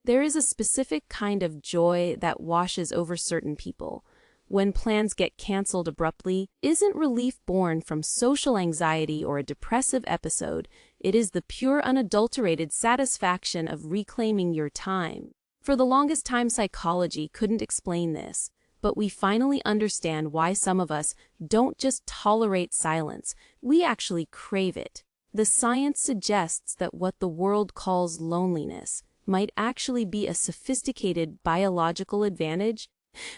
There is a specific kind of joy that washes over certain people. When plans get canceled abruptly, isn't relief born from social anxiety or a depressive episode. It is the pure, unadulterated satisfaction of reclaiming your time. For the longest time, psychology couldn't explain this, but we finally understand why some of us don't just tolerate silence, we actually crave it. The science suggests that what the world calls loneliness might actually be a sophisticated biological advantage.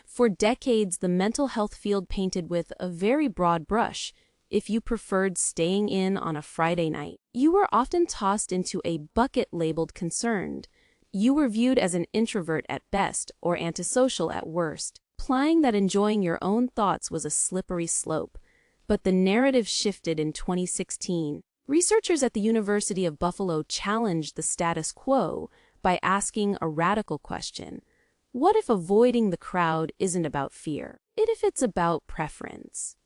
For decades, the mental health field painted with a very broad brush. If you preferred staying in on a Friday night, you were often tossed into a bucket labeled concerned. You were viewed as an introvert at best or antisocial at worst, implying that enjoying your own thoughts was a slippery slope. But the narrative shifted in 2016. Researchers at the University of Buffalo challenged the status quo by asking a radical question. What if avoiding the crowd isn't about fear? What if it's about preference?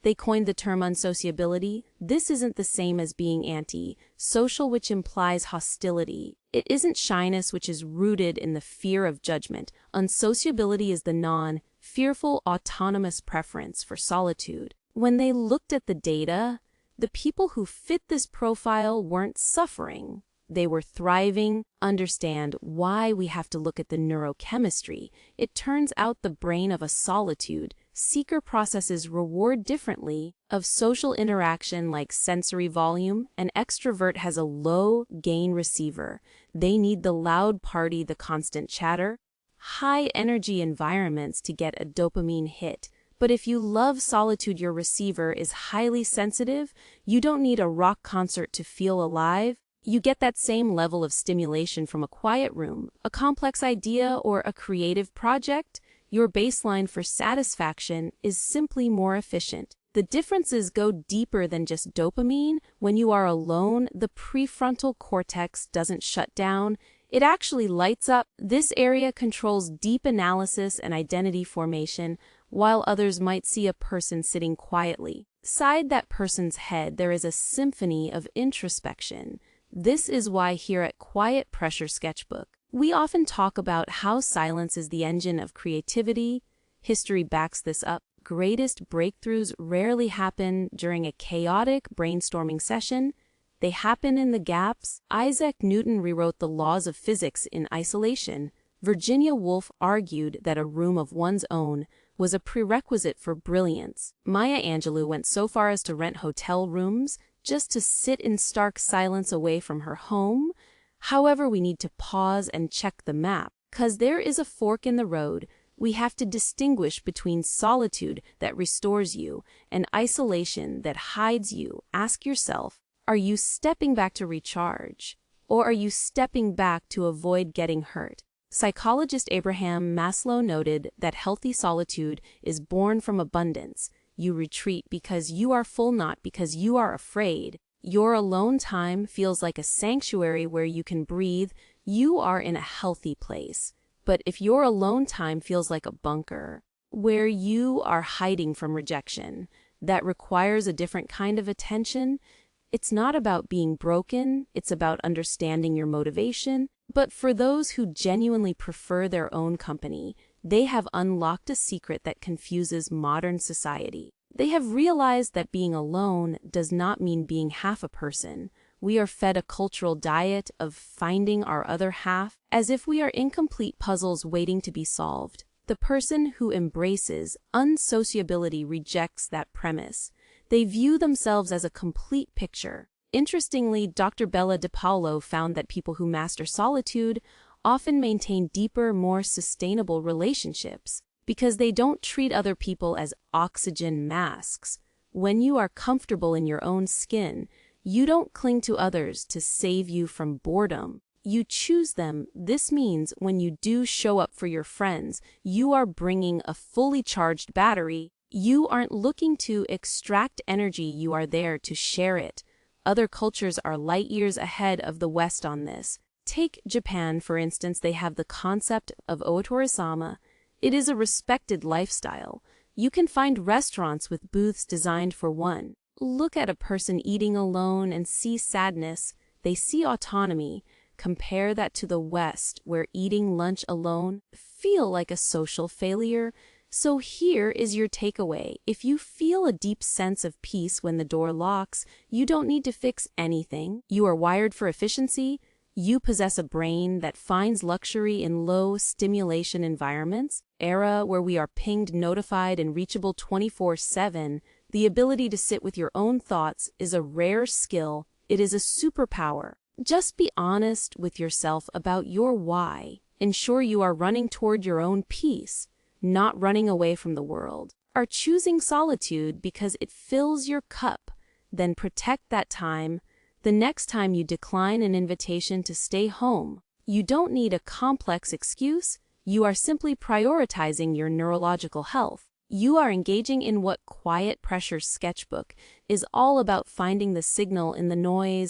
They coined the term unsociability. This isn't the same as being anti-social, which implies hostility. It isn't shyness, which is rooted in the fear of judgment. Unsociability is the non-fearful, autonomous preference for solitude. When they looked at the data, the people who fit this profile weren't suffering. They were thriving. Understand why we have to look at the neurochemistry. It turns out the brain of a solitude seeker processes reward differently. Of social interaction like sensory volume, an extrovert has a low-gain receiver. They need the loud party, the constant chatter, high-energy environments to get a dopamine hit. But if you love solitude, your receiver is highly sensitive. You don't need a rock concert to feel alive. You get that same level of stimulation from a quiet room, a complex idea, or a creative project. Your baseline for satisfaction is simply more efficient. The differences go deeper than just dopamine. When you are alone, the prefrontal cortex doesn't shut down. It actually lights up. This area controls deep analysis and identity formation, while others might see a person sitting quietly. Inside that person's head, there is a symphony of introspection. This is why here at Quiet Pressure Sketchbook, we often talk about how silence is the engine of creativity. History backs this up. Greatest breakthroughs rarely happen during a chaotic brainstorming session. They happen in the gaps. Isaac Newton rewrote the laws of physics in isolation. Virginia Woolf argued that a room of one's own was a prerequisite for brilliance. Maya Angelou went so far as to rent hotel rooms just to sit in stark silence away from her home. However, we need to pause and check the map, because there is a fork in the road. We have to distinguish between solitude that restores you and isolation that hides you. Ask yourself, are you stepping back to recharge, or are you stepping back to avoid getting hurt? Psychologist Abraham Maslow noted that healthy solitude is born from abundance. You retreat because you are full, not because you are afraid. Your alone time feels like a sanctuary where you can breathe. You are in a healthy place. But if your alone time feels like a bunker, where you are hiding from rejection, that requires a different kind of attention. It's not about being broken, it's about understanding your motivation. But for those who genuinely prefer their own company, they have unlocked a secret that confuses modern society. They have realized that being alone does not mean being half a person. We are fed a cultural diet of finding our other half, as if we are incomplete puzzles waiting to be solved. The person who embraces unsociability rejects that premise. They view themselves as a complete picture. Interestingly, Dr. Bella DePaulo found that people who master solitude often maintain deeper, more sustainable relationships because they don't treat other people as oxygen masks. When you are comfortable in your own skin, you don't cling to others to save you from boredom. You choose them. This means when you do show up for your friends, you are bringing a fully charged battery. You aren't looking to extract energy, you are there to share it. Other cultures are light years ahead of the West on this. Take Japan, for instance. They have the concept of otorisama. It is a respected lifestyle. You can find restaurants with booths designed for one. Look at a person eating alone and see sadness. They see autonomy, Compare that to the West, where eating lunch alone feel like a social failure. So here is your takeaway. If you feel a deep sense of peace when the door locks, you don't need to fix anything. You are wired for efficiency. You possess a brain that finds luxury in low stimulation environments, era where we are pinged, notified, and reachable 24/7. The ability to sit with your own thoughts is a rare skill. It is a superpower. Just be honest with yourself about your why. Ensure you are running toward your own peace, not running away from the world. Are choosing solitude because it fills your cup, then protect that time. The next time you decline an invitation to stay home, you don't need a complex excuse. You are simply prioritizing your neurological health. You are engaging in what Quiet Pressure's sketchbook is all about: finding the signal in the noise,